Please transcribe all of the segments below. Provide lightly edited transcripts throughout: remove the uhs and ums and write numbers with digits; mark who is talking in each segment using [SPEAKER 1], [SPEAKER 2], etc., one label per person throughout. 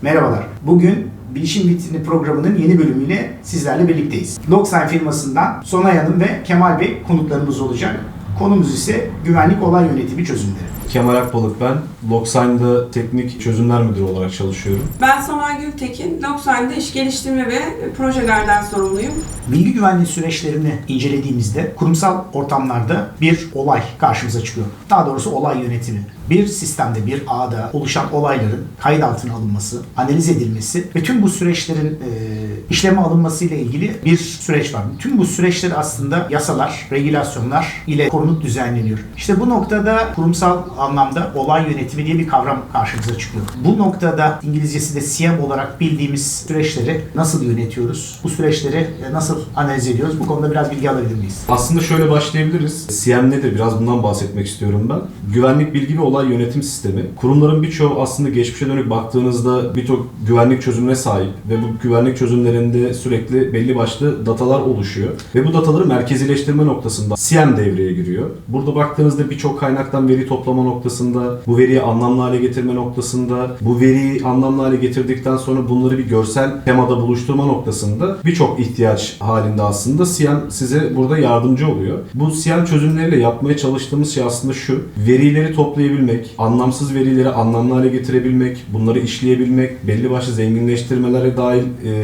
[SPEAKER 1] Merhabalar. Bugün Bilişim Vitrini programının yeni bölümüyle sizlerle birlikteyiz. Logsign firmasından Sonay Hanım ve Kemal Bey konuklarımız olacak. Konumuz ise güvenlik olay yönetimi çözümleri.
[SPEAKER 2] Kemal Akbalık ben. Logsign'da teknik çözümler müdürü olarak çalışıyorum.
[SPEAKER 3] Ben Sonay Gültekin, Logsign'da iş geliştirme ve projelerden sorumluyum.
[SPEAKER 1] Bilgi güvenliği süreçlerini incelediğimizde kurumsal ortamlarda bir olay karşımıza çıkıyor. Daha doğrusu olay yönetimi. Bir sistemde, bir ağda oluşan olayların kayıt altına alınması, analiz edilmesi ve tüm bu süreçlerin işleme alınması ile ilgili bir süreç var. Tüm bu süreçler aslında yasalar, regülasyonlar ile korunup düzenleniyor. İşte bu noktada kurumsal anlamda olay yönetimi diye bir kavram karşımıza çıkıyor. Bu noktada İngilizcesi de SIEM olarak bildiğimiz süreçleri nasıl yönetiyoruz? Bu süreçleri nasıl analiz ediyoruz? Bu konuda biraz bilgi alabilir miyiz?
[SPEAKER 2] Aslında şöyle başlayabiliriz. SIEM nedir? Biraz bundan bahsetmek istiyorum ben. Güvenlik bilgi ve olay yönetim sistemi. Kurumların birçoğu aslında geçmişe dönük baktığınızda birçok güvenlik çözümüne sahip ve bu güvenlik çözümlerinde sürekli belli başlı datalar oluşuyor. Ve bu dataları merkezileştirme noktasında SIEM devreye giriyor. Burada baktığınızda birçok kaynaktan veri toplama noktasında, bu veriyi anlamlı hale getirme noktasında, bu veriyi anlamlı hale getirdikten sonra bunları bir görsel temada buluşturma noktasında birçok ihtiyaç halinde aslında SIEM size burada yardımcı oluyor. Bu SIEM çözümleriyle yapmaya çalıştığımız şey aslında şu: verileri toplayabilmek, anlamsız verileri anlamlı hale getirebilmek, bunları işleyebilmek, belli başlı zenginleştirmelere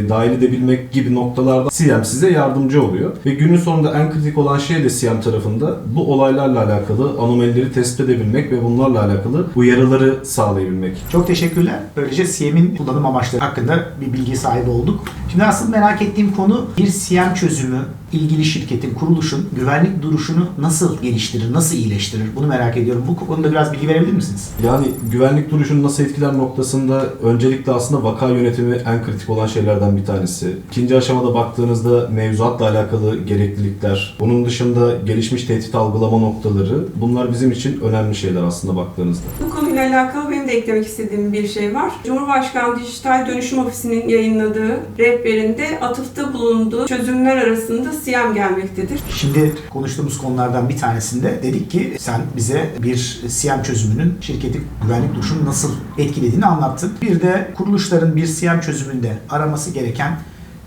[SPEAKER 2] dahil edebilmek gibi noktalarda SIEM size yardımcı oluyor. Ve günün sonunda en kritik olan şey de SIEM tarafında bu olaylarla alakalı anomalileri tespit edebilmek ve bunlarla alakalı uyarıları sağlayabilmek.
[SPEAKER 1] Çok teşekkürler. Böylece SIEM'in kullanım amaçları hakkında bir bilgi sahibi olduk. Şimdi asıl merak ettiğim konu bir SIEM çözümü ilgili şirketin, kuruluşun güvenlik duruşunu nasıl geliştirir, nasıl iyileştirir? Bunu merak ediyorum. Bu konuda biraz bilgi verebilir misiniz?
[SPEAKER 2] Yani güvenlik duruşunu nasıl etkiler noktasında öncelikle aslında vaka yönetimi en kritik olan şeylerden bir tanesi. İkinci aşamada baktığınızda mevzuatla alakalı gereklilikler, bunun dışında gelişmiş tehdit algılama noktaları, bunlar bizim için önemli şeyler aslında baktığınızda.
[SPEAKER 3] Bu konuyla alakalı benim de eklemek istediğim bir şey var. Cumhurbaşkanı Dijital Dönüşüm Ofisi'nin yayınladığı rehberinde atıfta bulunduğu çözümler arasında SIEM gelmektedir.
[SPEAKER 1] Şimdi konuştuğumuz konulardan bir tanesinde dedik ki sen bize bir SIEM çözümünün şirketin güvenlik duruşunu nasıl etkilediğini anlattın. Bir de kuruluşların bir SIEM çözümünde araması gereken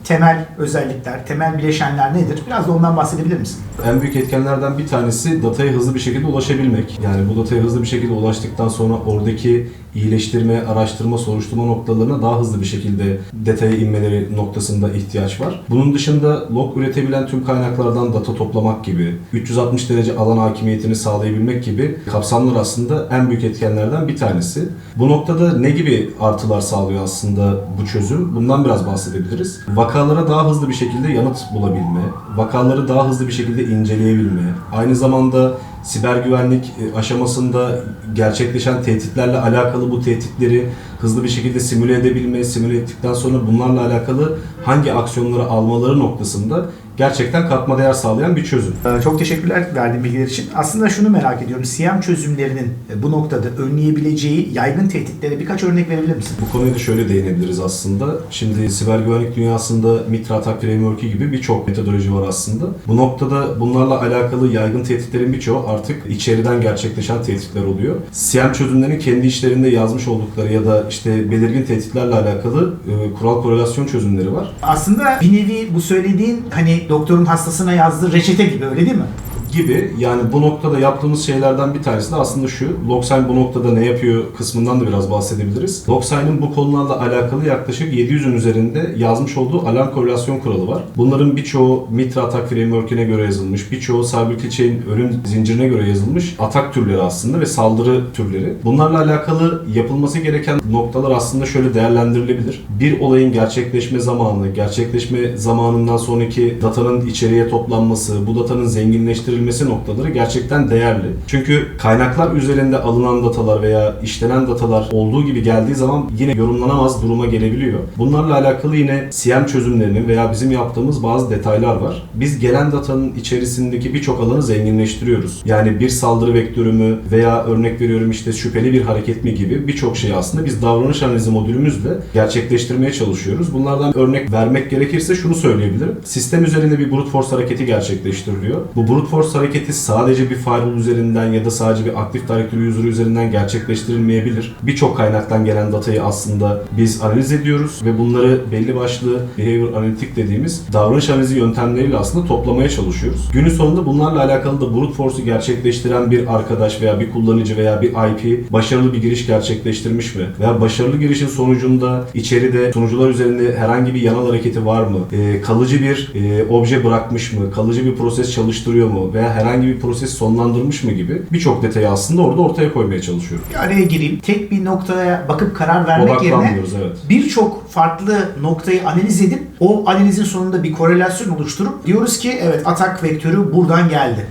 [SPEAKER 1] temel özellikler, temel bileşenler nedir? Biraz da ondan bahsedebilir misin?
[SPEAKER 2] En büyük etkenlerden bir tanesi dataya hızlı bir şekilde ulaşabilmek. Yani bu dataya hızlı bir şekilde ulaştıktan sonra oradaki iyileştirme, araştırma, soruşturma noktalarına daha hızlı bir şekilde detaya inmeleri noktasında ihtiyaç var. Bunun dışında log üretebilen tüm kaynaklardan data toplamak gibi, 360 derece alan hakimiyetini sağlayabilmek gibi kapsamlar aslında en büyük etkenlerden bir tanesi. Bu noktada ne gibi artılar sağlıyor aslında bu çözüm? Bundan biraz bahsedebiliriz. Vakalara daha hızlı bir şekilde yanıt bulabilme, vakaları daha hızlı bir şekilde inceleyebilme, aynı zamanda siber güvenlik aşamasında gerçekleşen tehditlerle alakalı bu tehditleri hızlı bir şekilde simüle edebilme, simüle ettikten sonra bunlarla alakalı hangi aksiyonları almaları noktasında gerçekten katma değer sağlayan bir çözüm.
[SPEAKER 1] Çok teşekkürler verdiğin bilgiler için. Aslında şunu merak ediyorum. SIEM çözümlerinin bu noktada önleyebileceği yaygın tehditlere birkaç örnek verebilir misin?
[SPEAKER 2] Bu konuya da şöyle değinebiliriz aslında. Şimdi siber güvenlik dünyasında MITRE ATT&CK Framework'ü gibi birçok metodoloji var aslında. Bu noktada bunlarla alakalı yaygın tehditlerin birçoğu artık içeriden gerçekleşen tehditler oluyor. SIEM çözümlerinin kendi içlerinde yazmış oldukları ya da işte belirgin tehditlerle alakalı kural korelasyon çözümleri var.
[SPEAKER 1] Aslında bir nevi bu söylediğin hani doktorun hastasına yazdığı reçete gibi, öyle değil mi?
[SPEAKER 2] Gibi. Yani bu noktada yaptığımız şeylerden bir tanesi de aslında şu: Logsign bu noktada ne yapıyor kısmından da biraz bahsedebiliriz. Logsign'ın bu konularla alakalı yaklaşık 700'ün üzerinde yazmış olduğu alarm korelasyon kuralı var. Bunların birçoğu MITRE ATT&CK Framework'ine göre yazılmış, birçoğu CyberKillChain ölüm zincirine göre yazılmış atak türleri aslında ve saldırı türleri. Bunlarla alakalı yapılması gereken noktalar aslında şöyle değerlendirilebilir. Bir olayın gerçekleşme zamanı, gerçekleşme zamanından sonraki datanın içeriye toplanması, bu datanın zenginleştirilmesi noktaları gerçekten değerli. Çünkü kaynaklar üzerinde alınan datalar veya işlenen datalar olduğu gibi geldiği zaman yine yorumlanamaz duruma gelebiliyor. Bunlarla alakalı yine SIEM çözümlerinin veya bizim yaptığımız bazı detaylar var. Biz gelen datanın içerisindeki birçok alanı zenginleştiriyoruz. Yani bir saldırı vektörü mü veya örnek veriyorum işte şüpheli bir hareket mi gibi birçok şeyi aslında biz davranış analizi modülümüzle gerçekleştirmeye çalışıyoruz. Bunlardan örnek vermek gerekirse şunu söyleyebilirim. Sistem üzerinde bir brute force hareketi gerçekleştiriliyor. Bu brute force DDoS hareketi sadece bir firewall üzerinden ya da sadece bir Active Directory user üzerinden gerçekleştirilmeyebilir. Birçok kaynaktan gelen datayı aslında biz analiz ediyoruz ve bunları belli başlı behavior analitik dediğimiz davranış analizi yöntemleriyle aslında toplamaya çalışıyoruz. Günün sonunda bunlarla alakalı da brute force'u gerçekleştiren bir arkadaş veya bir kullanıcı veya bir IP başarılı bir giriş gerçekleştirmiş mi? Veya başarılı girişin sonucunda içeride sunucular üzerinde herhangi bir yanal hareketi var mı? Kalıcı bir obje bırakmış mı? Kalıcı bir proses çalıştırıyor mu? Veya herhangi bir proses sonlandırmış mı gibi birçok detayı aslında orada ortaya koymaya çalışıyoruz.
[SPEAKER 1] Bir araya gireyim. Tek bir noktaya bakıp karar vermek yerine
[SPEAKER 2] evet.
[SPEAKER 1] birçok farklı noktayı analiz edip o analizin sonunda bir korelasyon oluşturup diyoruz ki evet, atak vektörü buradan geldi.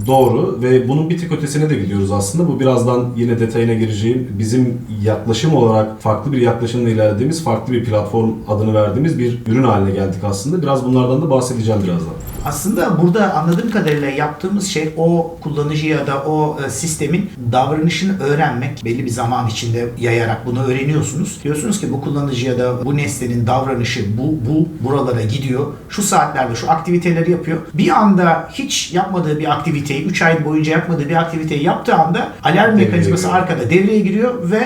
[SPEAKER 2] Doğru ve bunun bir tık ötesine de gidiyoruz aslında. Bu birazdan yine detayına gireceğim. Bizim yaklaşım olarak farklı bir yaklaşımla ilerlediğimiz, farklı bir platform adını verdiğimiz bir ürün haline geldik aslında. Biraz bunlardan da bahsedeceğim birazdan.
[SPEAKER 1] Aslında burada anladığım kadarıyla yaptığımız şey o kullanıcı ya da o sistemin davranışını öğrenmek. Belli bir zaman içinde yayarak bunu öğreniyorsunuz. Diyorsunuz ki bu kullanıcı ya da bu nesnenin davranışı buralara gidiyor. Şu saatlerde şu aktiviteleri yapıyor. Bir anda hiç yapmadığı bir aktiviteyi, 3 ay boyunca yapmadığı bir aktiviteyi yaptığı anda alarm mekanizması arkada devreye giriyor ve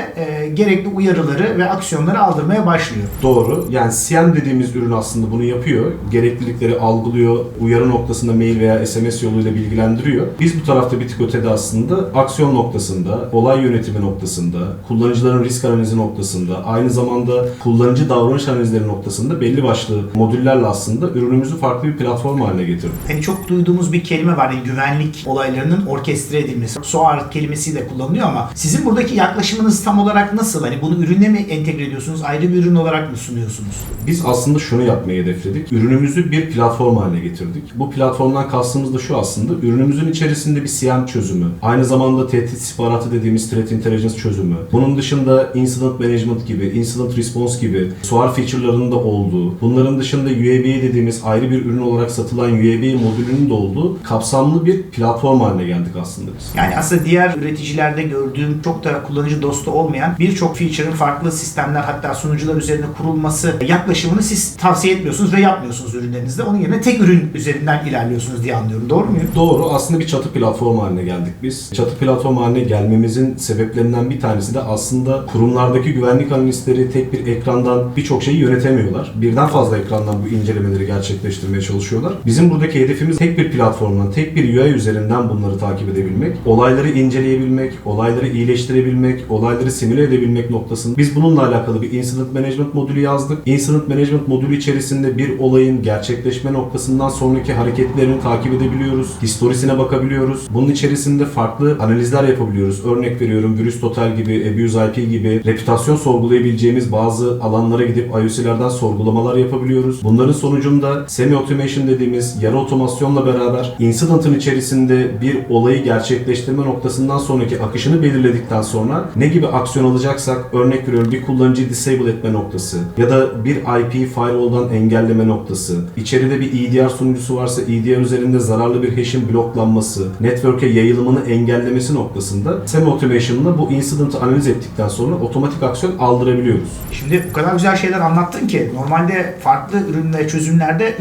[SPEAKER 1] gerekli uyarıları ve aksiyonları aldırmaya başlıyor.
[SPEAKER 2] Doğru. Yani SIEM dediğimiz ürün aslında bunu yapıyor. Gereklilikleri algılıyor, uyarı noktasında mail veya SMS yoluyla bilgilendiriyor. Biz bu tarafta bir tık ötede aslında aksiyon noktasında, olay yönetimi noktasında, kullanıcıların risk analizi noktasında, aynı zamanda kullanıcı davranış analizleri noktasında belli başlı modüllerle aslında ürünümüzü farklı bir platform haline getirdik.
[SPEAKER 1] Hani çok duyduğumuz bir kelime var. Yani güvenlik olaylarının orkestre edilmesi. SOAR kelimesiyle kullanılıyor ama sizin buradaki yaklaşımınız tam olarak nasıl? Hani bunu ürüne mi entegre ediyorsunuz? Ayrı bir ürün olarak mı sunuyorsunuz?
[SPEAKER 2] Biz aslında şunu yapmayı hedefledik. Ürünümüzü bir platform haline getirdik. Bu platformdan kastımız da şu aslında. Ürünümüzün içerisinde bir SIEM çözümü, aynı zamanda tehdit istihbaratı dediğimiz Threat Intelligence çözümü, bunun dışında Incident Management gibi, Incident Response gibi SOAR feature'larının da olduğu, bunların dışında UAV dediğimiz ayrı bir ürün olarak satılan UAV modülünün de olduğu kapsamlı bir platform haline geldik aslında biz.
[SPEAKER 1] Yani aslında diğer üreticilerde gördüğüm çok da kullanıcı dostu olmayan birçok feature'ın farklı sistemler, hatta sunucular üzerine kurulması yaklaşımını siz tavsiye etmiyorsunuz ve yapmıyorsunuz ürünlerinizde. Onun yerine tek ürün üzerinden ilerliyorsunuz diye anlıyorum. Doğru muyum?
[SPEAKER 2] Doğru. Aslında bir çatı platformu haline geldik biz. Çatı platformu haline gelmemizin sebeplerinden bir tanesi de aslında kurumlardaki güvenlik analistleri tek bir ekrandan birçok şeyi yönetemiyorlar. Birden fazla ekrandan bu incelemeleri gerçekleştirmeye çalışıyorlar. Bizim buradaki hedefimiz tek bir platformdan, tek bir UI üzerinden bunları takip edebilmek, olayları inceleyebilmek, olayları iyileştirebilmek, olayları simüle edebilmek noktasında. Biz bununla alakalı bir Incident Management modülü yazdık. Incident Management modülü içerisinde bir olayın gerçekleşme noktasından sonraki hareketlerini takip edebiliyoruz. Historisine bakabiliyoruz. Bunun içerisinde farklı analizler yapabiliyoruz. Örnek veriyorum, virüs total gibi, abuse IP gibi reputasyon sorgulayabileceğimiz bazı alanlara gidip IOC'lerden sorgulamalar yapabiliyoruz. Bunların sonucunda semi-automation dediğimiz yarı otomasyonla beraber incident'ın içerisinde bir olayı gerçekleştirme noktasından sonraki akışını belirledikten sonra ne gibi aksiyon alacaksak, örnek veriyorum, bir kullanıcıyı disable etme noktası ya da bir IP firewall'dan engelleme noktası, içeride bir EDR sunucusu varsa EDR üzerinde zararlı bir hash'in bloklanması, network'e yayılımını engellemesi noktasında semi-automation'la bu incident'ı analiz ettikten sonra otomatik aksiyon aldırabiliyoruz.
[SPEAKER 1] Şimdi bu kadar güzel şeyler anlattın ki normalde farklı ürün ve çözümlerde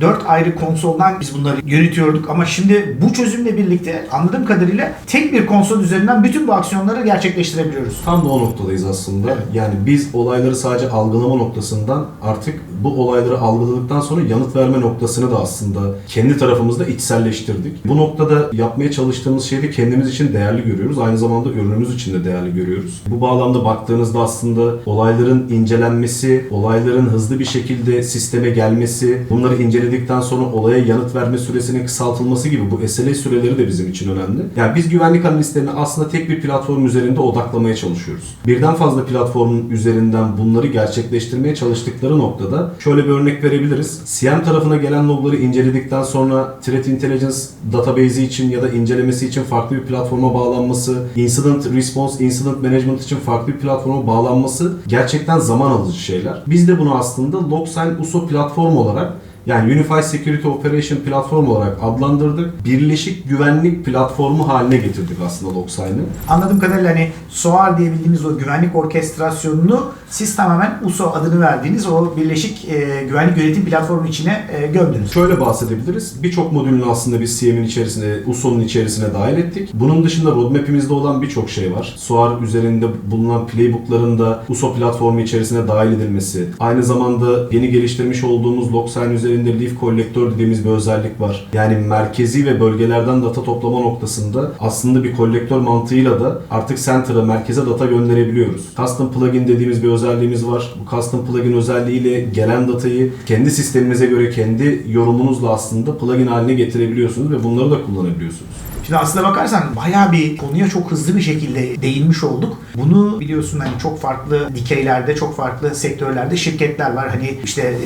[SPEAKER 1] 3-4 ayrı konsoldan biz bunları yönetiyorduk ama şimdi bu çözümle birlikte anladığım kadarıyla tek bir konsol üzerinden bütün bu aksiyonları gerçekleştirebiliyoruz.
[SPEAKER 2] Tam da o noktadayız aslında.
[SPEAKER 1] Evet.
[SPEAKER 2] Yani biz olayları sadece algılama noktasından artık bu olayları algıladıktan sonra yanıt verme noktasını da aslında kendi tarafımızda içselleştirdik. Bu noktada yapmaya çalıştığımız şeyi de kendimiz için değerli görüyoruz. Aynı zamanda ürünümüz için de değerli görüyoruz. Bu bağlamda baktığınızda aslında olayların incelenmesi, olayların hızlı bir şekilde sisteme gelmesi, bunları inceledikten sonra olaya yanıt verme süresinin kısaltılması gibi bu SLA süreleri de bizim için önemli. Yani biz güvenlik analistlerini aslında tek bir platform üzerinde odaklamaya çalışıyoruz. Birden fazla platformun üzerinden bunları gerçekleştirmeye çalıştıkları noktada şöyle bir örnek verebiliriz. SIEM tarafına gelen logları inceledikten sonra Threat Intelligence database'i için ya da incelemesi için farklı bir platforma bağlanması, Incident Response, Incident Management için farklı bir platforma bağlanması gerçekten zaman alıcı şeyler. Biz de bunu aslında LogSign USO platform olarak Yani Unified Security Operation Platform olarak adlandırdık. Birleşik güvenlik platformu haline getirdik aslında Logsign'ı.
[SPEAKER 1] Anladığım kadarıyla hani SOAR diye bildiğimiz o güvenlik orkestrasyonunu siz tamamen USO adını verdiğiniz o birleşik güvenlik yönetim platformu içine gömdünüz.
[SPEAKER 2] Şöyle bahsedebiliriz. Birçok modülünü aslında biz CM'in içerisine, USO'nun içerisine dahil ettik. Bunun dışında roadmap'imizde olan birçok şey var. SOAR üzerinde bulunan playbook'ların da USO platformu içerisine dahil edilmesi. Aynı zamanda yeni geliştirmiş olduğumuz Logsign üzerinde Leaf Collector dediğimiz bir özellik var. Yani merkezi ve bölgelerden data toplama noktasında aslında bir kolektör mantığıyla da artık center'a, merkeze data gönderebiliyoruz. Custom plugin dediğimiz bir özelliğimiz var. Bu custom plugin özelliğiyle gelen datayı kendi sisteminize göre, kendi yorumunuzla aslında plugin haline getirebiliyorsunuz ve bunları da kullanabiliyorsunuz.
[SPEAKER 1] Şimdi aslına bakarsan bayağı bir konuya çok hızlı bir şekilde değinmiş olduk. Bunu biliyorsun hani çok farklı dikeylerde, çok farklı sektörlerde şirketler var. Hani işte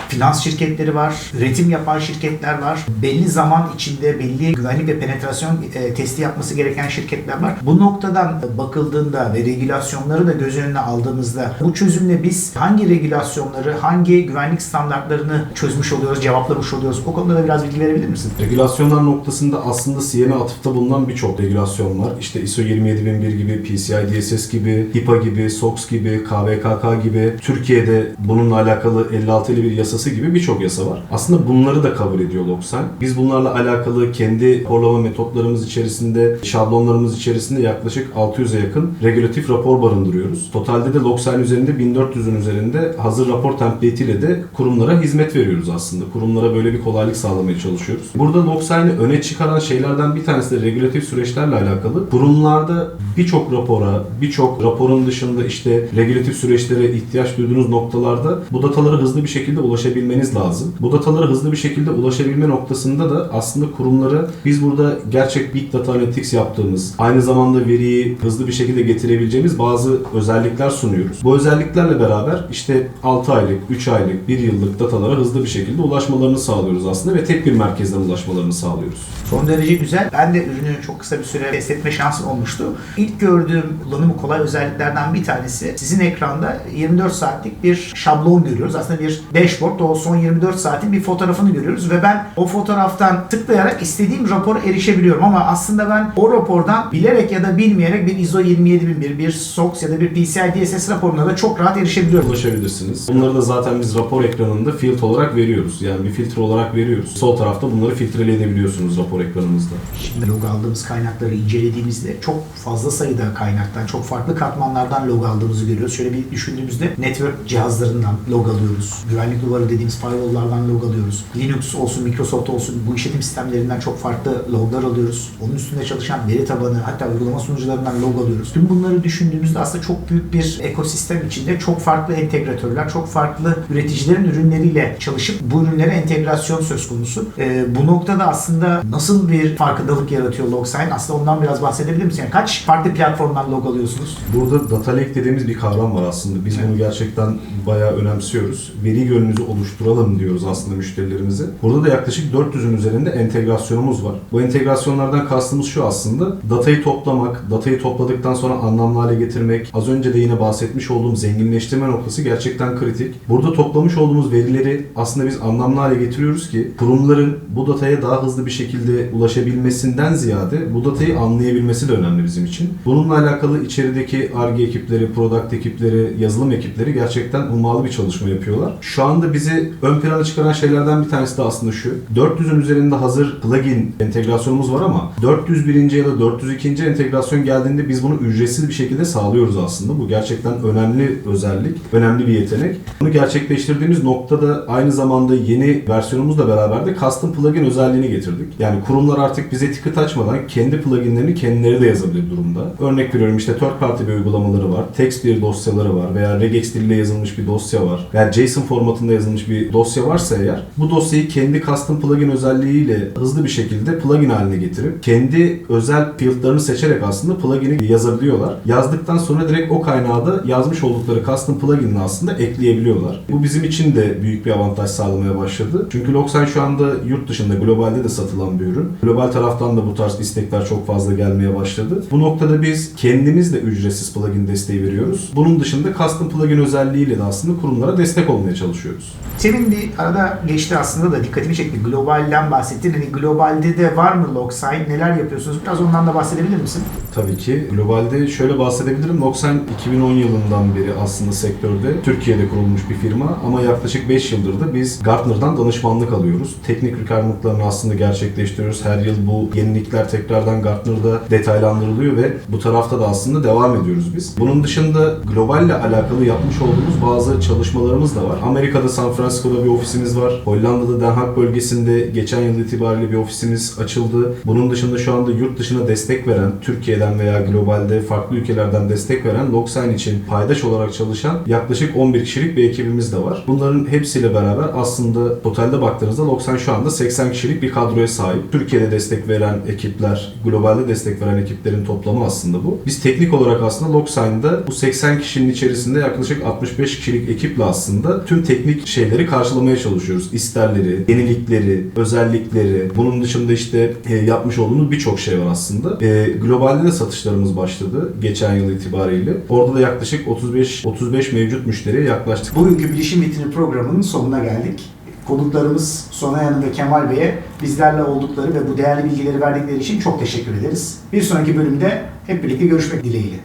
[SPEAKER 1] finans şirketleri var, üretim yapan şirketler var. Belli zaman içinde belli güvenlik ve penetrasyon testi yapması gereken şirketler var. Bu noktadan bakıldığında ve regülasyonları da göz önüne aldığımızda bu çözümle biz hangi regülasyonları, hangi güvenlik standartlarını çözmüş oluyoruz, cevaplamış oluyoruz? O konuda da biraz bilgi verebilir misin?
[SPEAKER 2] Regülasyonlar noktasında aslında CM'e atıfta bulunan birçok regülasyon var. İşte ISO 27001 gibi, PCI DSS gibi, HIPAA gibi, SOX gibi, KVKK gibi, Türkiye'de bununla alakalı 5651 yasası gibi birçok yasa var. Aslında bunları da cover ediyor Logsign. Biz bunlarla alakalı kendi raporlama metotlarımız içerisinde, şablonlarımız içerisinde yaklaşık 600'e yakın regülatif rapor barındırıyoruz. Totalde de Logsign üzerinde 1400'ün üzerinde hazır rapor template ile de kurumlara hizmet veriyoruz aslında. Kurumlara böyle bir kolaylık sağlamaya çalışıyoruz. Burada Logsign'ı öne çıkaran şeylerden bir tanesi de regülatif süreçlerle alakalı. Kurumlarda birçok rapora, birçok raporun dışında işte regülatif süreçlere ihtiyaç duyduğunuz noktalarda bu datalara hızlı bir şekilde ulaşabilmeniz lazım. Bu datalara hızlı bir şekilde ulaşabilme noktasında da aslında kurumlara biz burada gerçek Big Data Analytics yaptığımız, aynı zamanda veriyi hızlı bir şekilde getirebileceğimiz bazı özellikler sunuyoruz. Bu özelliklerle beraber işte 6 aylık, 3 aylık, 1 yıllık datalara hızlı bir şekilde ulaşmalarını sağlıyoruz aslında ve tek bir merkezden ulaşmalarını sağlıyoruz.
[SPEAKER 1] Son derece güzel. Ben de ürünü çok kısa bir süre test etme şansım olmuştu. İlk gördüğüm kullanımı kolay özelliklerden bir tanesi sizin ekranda 24 saatlik bir şablon görüyoruz. Aslında bir dashboard, o son 24 saatin bir fotoğrafını görüyoruz ve ben o fotoğraftan tıklayarak istediğim rapora erişebiliyorum ama aslında ben o rapordan bilerek ya da bilmeyerek bir ISO 27001, bir SOX ya da bir PCI DSS raporuna da çok rahat erişebiliyorum.
[SPEAKER 2] Ulaşabilirsiniz. Bunları da zaten biz rapor ekranında filtre olarak veriyoruz. Yani bir filtre olarak veriyoruz. Sol tarafta bunları filtreleyebiliyorsunuz rapor ekranımızda.
[SPEAKER 1] Şimdi log aldığımız kaynakları incelediğimizde çok fazla sayıda kaynaktan, çok farklı katmanlardan log aldığımızı görüyoruz. Şöyle bir düşündüğümüzde network cihazlarından log alıyoruz. Güvenlik duvarı dediğimiz firewall'lardan log alıyoruz. Linux olsun, Microsoft olsun bu işletim sistemlerinden çok farklı loglar alıyoruz. Onun üstünde çalışan veri tabanı, hatta uygulama sunucularından log alıyoruz. Tüm bunları düşündüğümüzde aslında çok büyük bir ekosistem içinde çok farklı entegratörler, çok farklı üreticilerin ürünleriyle çalışıp bu ürünlere entegrasyon söz konusu. Bu noktada aslında nasıl bir farkındalık yaratıyor Logsign? Aslında ondan biraz bahsedebilir misin? Yani kaç farklı platformdan log alıyorsunuz?
[SPEAKER 2] Burada data lake dediğimiz bir kavram var aslında. Biz bunu gerçekten bayağı önemsiyoruz. Veri gölünüzü oluşturalım diyoruz aslında müşterilerimize. Burada da yaklaşık 400'ün üzerinde entegrasyonumuz var. Bu entegrasyonlardan kastımız şu aslında. Datayı toplamak, datayı topladıktan sonra anlamlı hale getirmek, az önce de yine bahsetmiş olduğum zenginleştirme noktası gerçekten kritik. Burada toplamış olduğumuz verileri aslında biz anlamlı hale getiriyoruz ki kurumların bu dataya daha hızlı bir şekilde ulaşabilmesinden ziyade bu datayı anlayabilmesi de önemli bizim için. Bununla alakalı içerideki R&D ekipleri, product ekipleri, yazılım ekipleri gerçekten ummalı bir çalışma yapıyorlar. Şu anda bizi ön plana çıkaran şeylerden bir tanesi de aslında şu. 400'ün üzerinde hazır plugin entegrasyonumuz var ama 401. ya da 402. entegrasyon geldiğinde biz bunu ücretsiz bir şekilde sağlıyoruz aslında. Bu gerçekten önemli özellik, önemli bir yetenek. Bunu gerçekleştirdiğimiz noktada aynı zamanda yeni versiyonumuzla beraber de custom plugin özelliğini getirdik. Yani kurumlar artık bize ticket açmadan kendi pluginlerini kendileri de yazabilir durumda. Örnek veriyorum işte third party bir uygulamaları var, text bir dosyaları var veya regex diliyle yazılmış bir dosya var veya JSON formatında yazılmış bir dosya varsa eğer bu dosyayı kendi custom plugin özelliğiyle hızlı bir şekilde plugin haline getirip kendi özel field'larını seçerek aslında plugin'i yazabiliyorlar. Yazdıktan sonra direkt o kaynağı da yazmış oldukları custom plugin'ini aslında ekleyebiliyorlar. Bu bizim için de büyük bir avantaj sağlamaya başladı. Çünkü Logsign şu anda yurt dışında, globalde de satılan bir ürün. Global taraftan da bu tarz istekler çok fazla gelmeye başladı. Bu noktada biz kendimiz de ücretsiz plugin desteği veriyoruz. Bunun dışında custom plugin özelliğiyle de aslında kurumlara destek olmaya çalışıyoruz.
[SPEAKER 1] Senin bir arada geçti aslında da dikkatimi çekti. Globalden bahsettin. Hani globalde de var mı Logsign? Neler yapıyorsunuz? Biraz ondan da bahsedebilir misin?
[SPEAKER 2] Tabii ki. Globalde şöyle bahsedebilirim. Logsign 2010 yılından beri aslında sektörde Türkiye'de kurulmuş bir firma ama yaklaşık 5 yıldır da biz Gartner'dan danışmanlık alıyoruz. Teknik requirement'larını aslında gerçekleştiriyoruz. Her yıl bu yenilikler tekrardan Gartner'da detaylandırılıyor ve bu tarafta da aslında devam ediyoruz biz. Bunun dışında globalle alakalı yapmış olduğumuz bazı çalışmalarımız da var. Amerika'da San Francisco'da bir ofisimiz var. Hollanda'da Den Haag bölgesinde geçen yıl itibariyle bir ofisimiz açıldı. Bunun dışında şu anda yurt dışına destek veren, Türkiye'den veya globalde farklı ülkelerden destek veren Logsign için paydaş olarak çalışan yaklaşık 11 kişilik bir ekibimiz de var. Bunların hepsiyle beraber aslında totalde baktığınızda Logsign şu anda 80 kişilik bir kadroya sahip. Türkiye'de destek veren ekipler, globalde destek veren ekiplerin toplamı aslında bu. Biz teknik olarak aslında Logsign'da bu 80 kişinin içerisinde yaklaşık 65 kişilik ekiple aslında tüm teknik şeyleri karşılamaya çalışıyoruz. İsterleri, yenilikleri, özellikleri, bunun dışında işte yapmış olduğumuz birçok şey var aslında. Globalde de satışlarımız başladı geçen yıl itibariyle. Orada da yaklaşık 35 mevcut müşteriye yaklaştık.
[SPEAKER 1] Bugünkü Bilişim Vitrini programının sonuna geldik. Konuklarımız Sonayan ve Kemal Bey'e bizlerle oldukları ve bu değerli bilgileri verdikleri için çok teşekkür ederiz. Bir sonraki bölümde hep birlikte görüşmek dileğiyle.